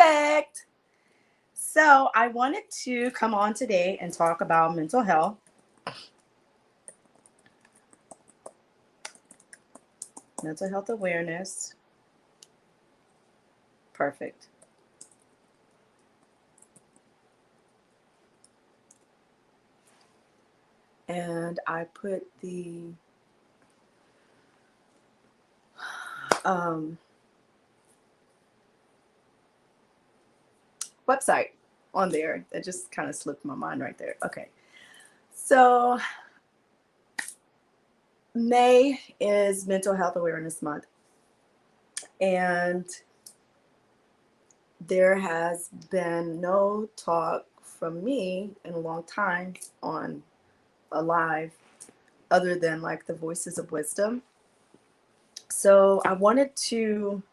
Perfect. So I wanted to come on today and talk about mental health awareness. Perfect. And I put the um, website on there. That just kind of slipped my mind right there. Okay. So May is Mental Health Awareness Month. And there has been no talk from me in a long time on a live other than like the Voices of Wisdom. So I wanted to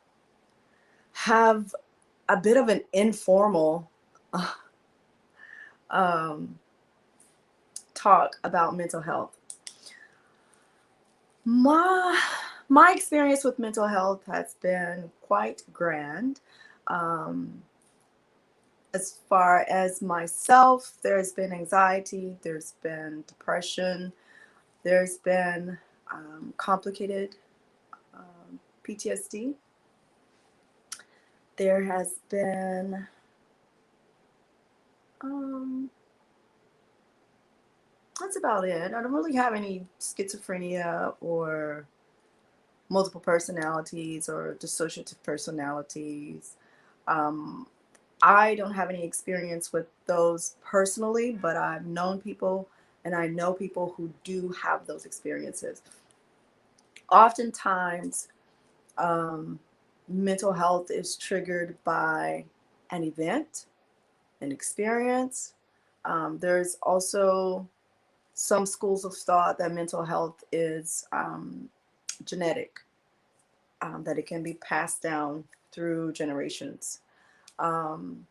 have a bit of an informal um, talk about mental health. My my experience with mental health has been quite grand. Um, as far as myself, there's been anxiety, there's been depression, there's been complicated PTSD. There has been um, that's about it. I don't really have any schizophrenia or multiple personalities or dissociative personalities. Um, I don't have any experience with those personally, but I've known people and I know people who do have those experiences. Oftentimes, um, mental health is triggered by an event, an experience. There's also some schools of thought that mental health is genetic, that it can be passed down through generations. Um,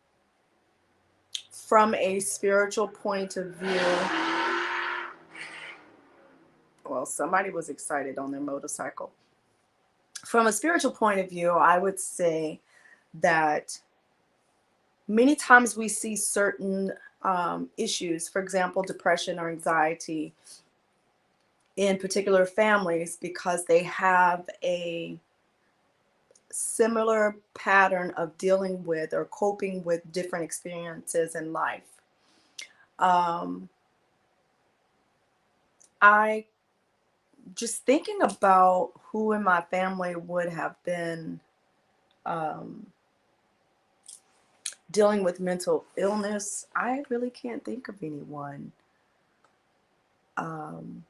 from a spiritual point of view, well, somebody was excited on their motorcycle. From a spiritual point of view, I would say that many times we see certain issues, for example, depression or anxiety, in particular families because they have a similar pattern of dealing with or coping with different experiences in life. Um, I just thinking about who in my family would have been um, dealing with mental illness, I really can't think of anyone um,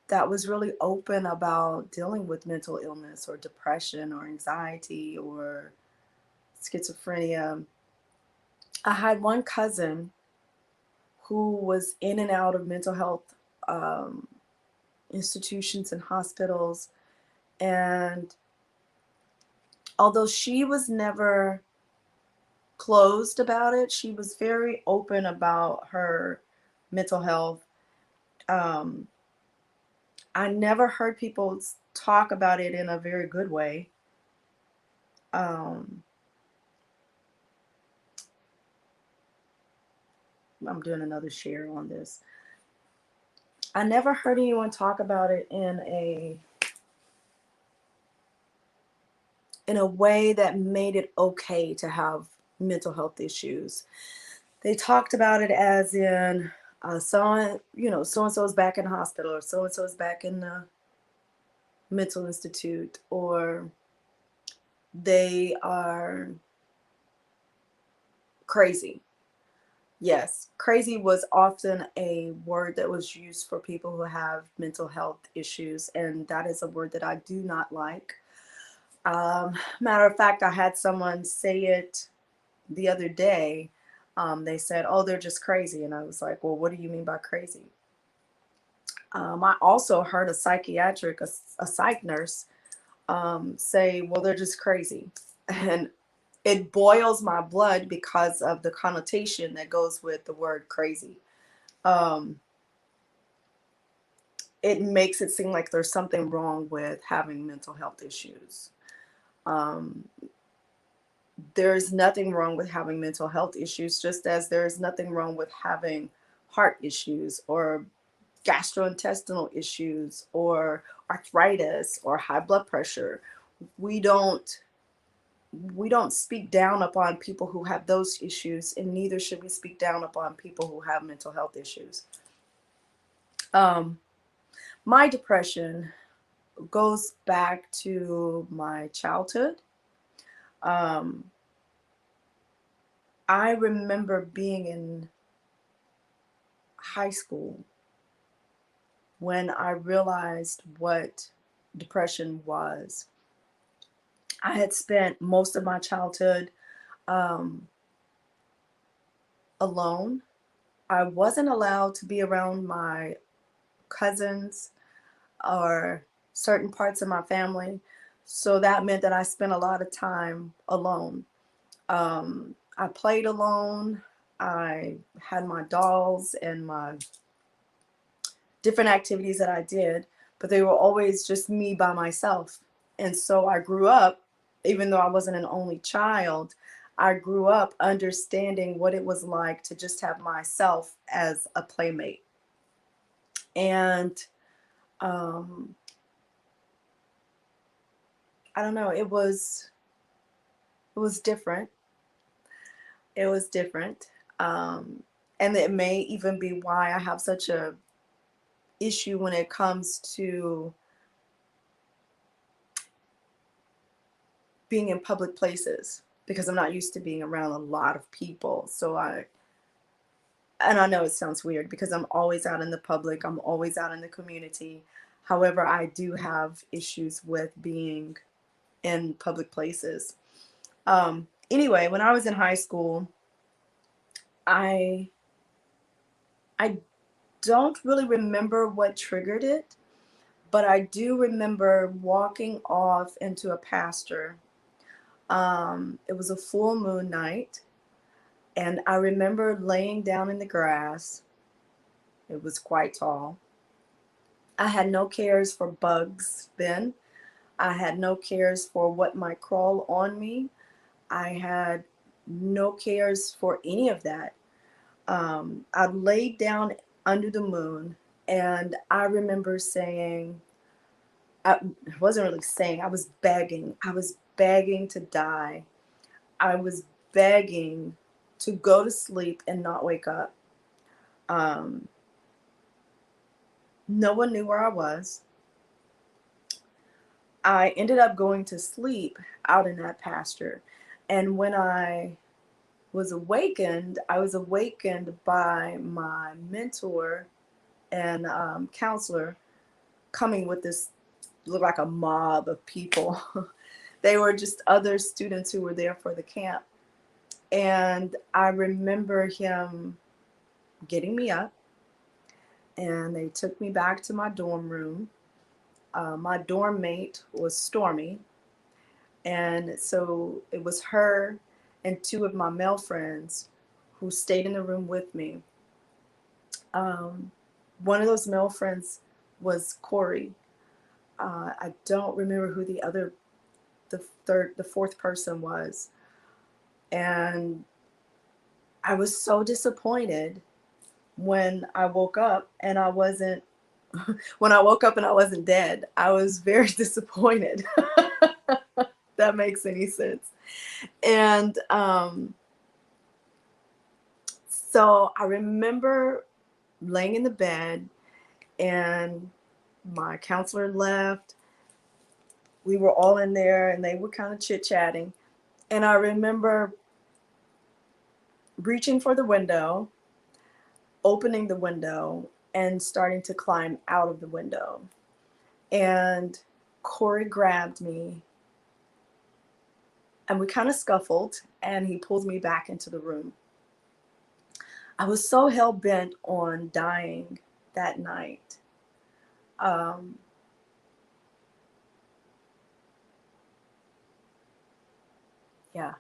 that was really open about dealing with mental illness or depression or anxiety or schizophrenia. I had one cousin who was in and out of mental health um, institutions and hospitals. And although she was never closed about it, she was very open about her mental health. Um, I never heard people talk about it in a very good way. Um, I'm doing another share on this. I never heard anyone talk about it in a way that made it okay to have mental health issues. They talked about it as in so and so is back in the hospital, or so and so is back in the mental institute, or they are crazy. Yes, crazy was often a word that was used for people who have mental health issues, and that is a word that I do not like. Matter of fact, I had someone say it the other day. They said, "Oh, they're just crazy," and I was like, "Well, what do you mean by crazy?" I also heard a psych nurse, say, "Well, they're just crazy," and it boils my blood because of the connotation that goes with the word crazy. Um, it makes it seem like there's something wrong with having mental health issues. Um, there's nothing wrong with having mental health issues, just as there's nothing wrong with having heart issues or gastrointestinal issues or arthritis or high blood pressure. We don't we don't speak down upon people who have those issues, and neither should we speak down upon people who have mental health issues. Um, my depression goes back to my childhood. Um, I remember being in high school when I realized what depression was. I had spent most of my childhood um, alone. I wasn't allowed to be around my cousins or certain parts of my family. So that meant that I spent a lot of time alone. I played alone. I had my dolls and my different activities that I did, but they were always just me by myself. And so I grew up, even though I wasn't an only child, I grew up understanding what it was like to just have myself as a playmate. And um, I don't know, it was different. It was different. Um, and it may even be why I have such a issue when it comes to being in public places, because I'm not used to being around a lot of people. And I know it sounds weird because I'm always out in the public, I'm always out in the community. However, I do have issues with being in public places. Anyway, when I was in high school, I I don't really remember what triggered it, but I do remember walking off into a pasture. It was a full moon night, and I remember laying down in the grass. It was quite tall. I had no cares for bugs then. I had no cares for what might crawl on me. I had no cares for any of that. I laid down under the moon, and I remember saying, I wasn't really saying, I was begging. I was begging to die. I was begging to go to sleep and not wake up. Um, no one knew where I was. I ended up going to sleep out in that pasture. And when I was awakened by my mentor and counselor coming with this, looked like a mob of people. They were just other students who were there for the camp. And I remember him getting me up, and they took me back to my dorm room. My dorm mate was Stormy, and so it was her and two of my male friends who stayed in the room with me. Um, One of those male friends was Corey. I don't remember who the fourth person was, and I was so disappointed when I woke up and I wasn't. When I woke up and I wasn't dead, I was very disappointed. That makes any sense. And so I remember laying in the bed, and my counselor left. We were all in there and they were kind of chit chatting. And I remember reaching for the window, opening the window, and starting to climb out of the window. And Corey grabbed me, and we kind of scuffled, and he pulled me back into the room. I was so hell bent on dying that night. Um, yeah,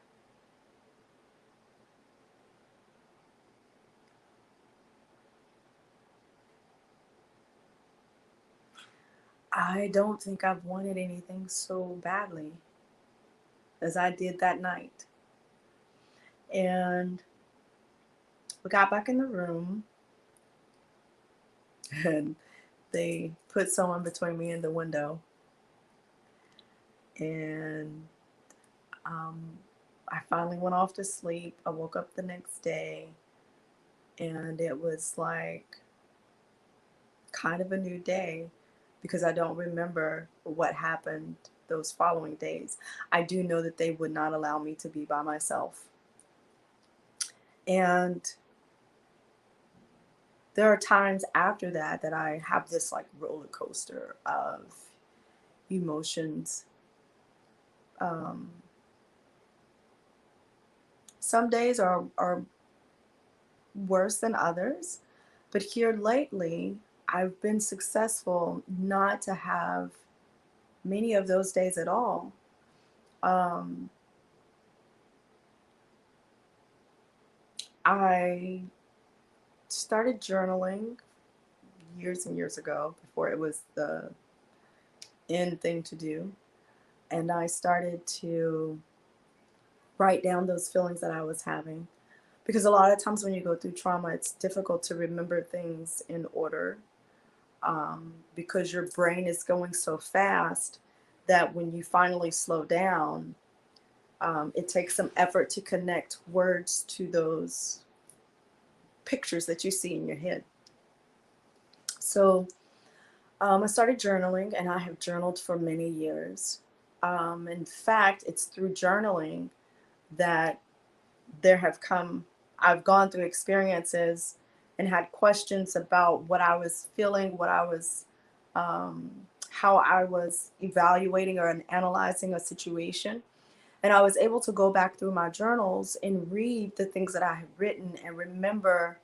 I don't think I've wanted anything so badly as I did that night. And we got back in the room, and they put someone between me and the window. And um, I finally went off to sleep. I woke up the next day, and it was like kind of a new day because I don't remember what happened those following days. I do know that they would not allow me to be by myself. And there are times after that that I have this like roller coaster of emotions. Um, some days are worse than others, but here lately, I've been successful not to have many of those days at all. Um, I started journaling years and years ago before it was the in thing to do. And I started to write down those feelings that I was having. Because a lot of times when you go through trauma, it's difficult to remember things in order, because your brain is going so fast that when you finally slow down, it takes some effort to connect words to those pictures that you see in your head. So I started journaling, and I have journaled for many years. In fact, it's through journaling that there have come, I've gone through experiences and had questions about what I was feeling, what I was, um, how I was evaluating or analyzing a situation. And I was able to go back through my journals and read the things that I had written and remember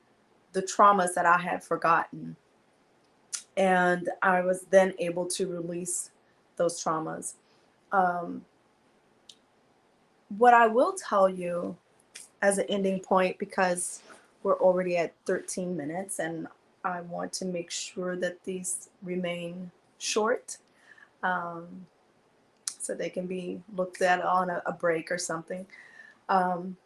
the traumas that I had forgotten. And I was then able to release those traumas. Um, what I will tell you as an ending point, because we're already at 13 minutes and I want to make sure that these remain short, um, so they can be looked at on a break or something. Um,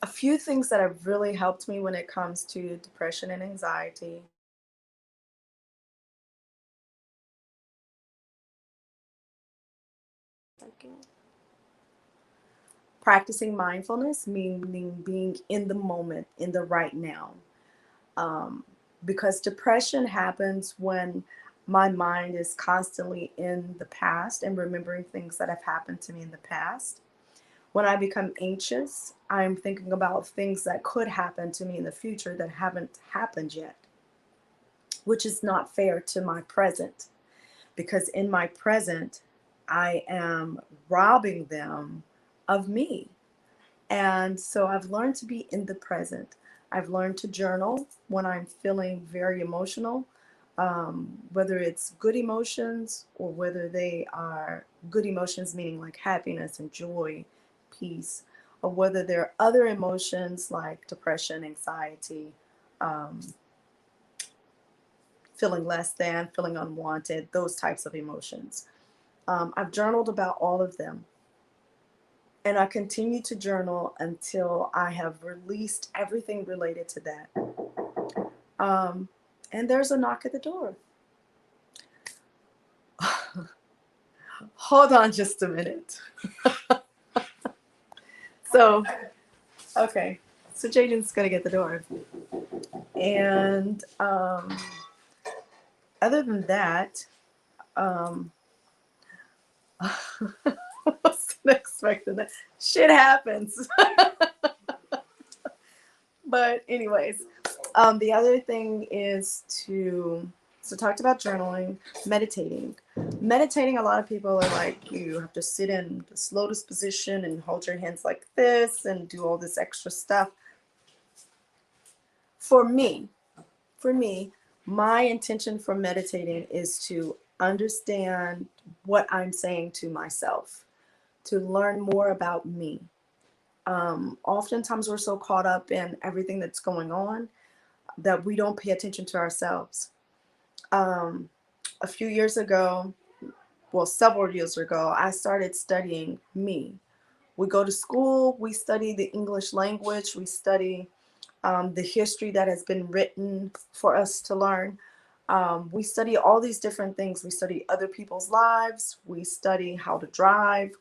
a few things that have really helped me when it comes to depression and anxiety. Practicing mindfulness, meaning being in the moment, in the right now. Um, because depression happens when my mind is constantly in the past and remembering things that have happened to me in the past. When I become anxious, I'm thinking about things that could happen to me in the future that haven't happened yet, which is not fair to my present, because in my present, I am robbing them of me. And so I've learned to be in the present. I've learned to journal when I'm feeling very emotional, whether it's good emotions or whether they are good emotions, meaning like happiness and joy, peace, or whether there are other emotions like depression, anxiety, um, feeling less than, feeling unwanted, those types of emotions. I've journaled about all of them. And I continue to journal until I have released everything related to that. Um, and there's a knock at the door. Hold on just a minute. So, okay. So Jaden's going to get the door. And other than that, um, I wasn't expecting that. Shit happens. But anyways, the other thing is to, so talked about journaling, meditating. Meditating, a lot of people are like, you have to sit in this lotus position and hold your hands like this and do all this extra stuff. For me, for me, my intention for meditating is to understand what I'm saying to myself, to learn more about me. Oftentimes we're so caught up in everything that's going on that we don't pay attention to ourselves. Um, a few years ago, well, several years ago, I started studying me. We go to school, we study the English language, we study the history that has been written for us to learn. We study all these different things. We study other people's lives. We study how to drive.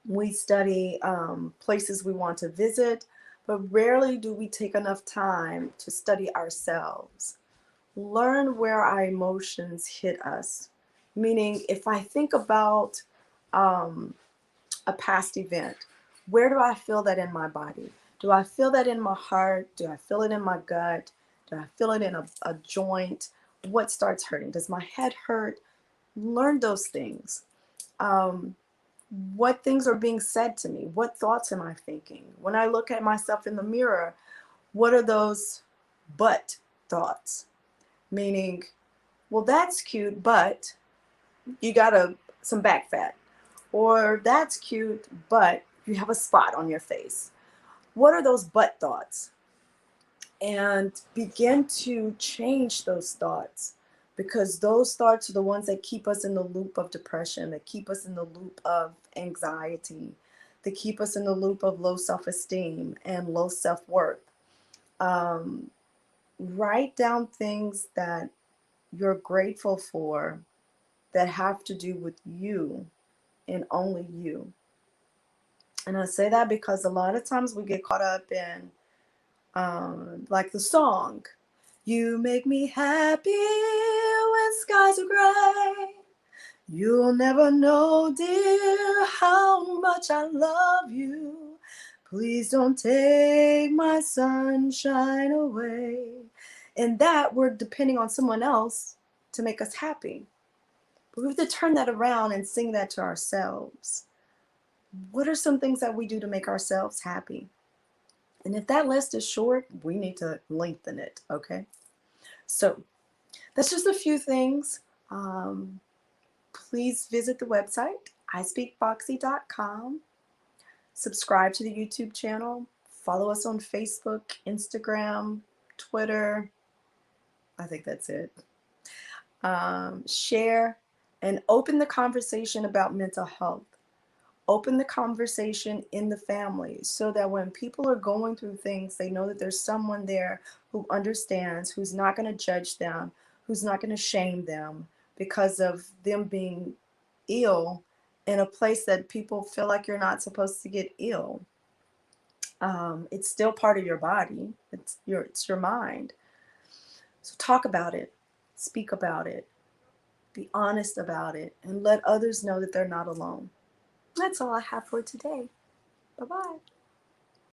We study places we want to visit. But rarely do we take enough time to study ourselves. Learn where our emotions hit us. Meaning, if I think about um, a past event, where do I feel that in my body? Do I feel that in my heart? Do I feel it in my gut? Do I feel it in a joint? What starts hurting? Does my head hurt? Learn those things. Um, what things are being said to me? What thoughts am I thinking? When I look at myself in the mirror, what are those but thoughts? Meaning, well, that's cute, but you got some back fat. Or that's cute, but you have a spot on your face. What are those but thoughts? And begin to change those thoughts, because those thoughts are the ones that keep us in the loop of depression, that keep us in the loop of anxiety, that keep us in the loop of low self-esteem and low self-worth. Um, Write down things that you're grateful for that have to do with you and only you. And I say that because a lot of times we get caught up in, like the song, you make me happy when skies are gray. You'll never know, dear, how much I love you. Please don't take my sunshine away. And that we're depending on someone else to make us happy. But we have to turn that around and sing that to ourselves. What are some things that we do to make ourselves happy? And if that list is short, we need to lengthen it, okay? So that's just a few things. Please visit the website, ispeakfoxy.com. Subscribe to the YouTube channel. Follow us on Facebook, Instagram, Twitter. I think that's it. Share and open the conversation about mental health. Open the conversation in the family so that when people are going through things, they know that there's someone there who understands, who's not going to judge them, who's not going to shame them because of them being ill in a place that people feel like you're not supposed to get ill. It's still part of your body. It's your mind. So talk about it, speak about it, be honest about it, and let others know that they're not alone. That's all I have for today. Bye-bye.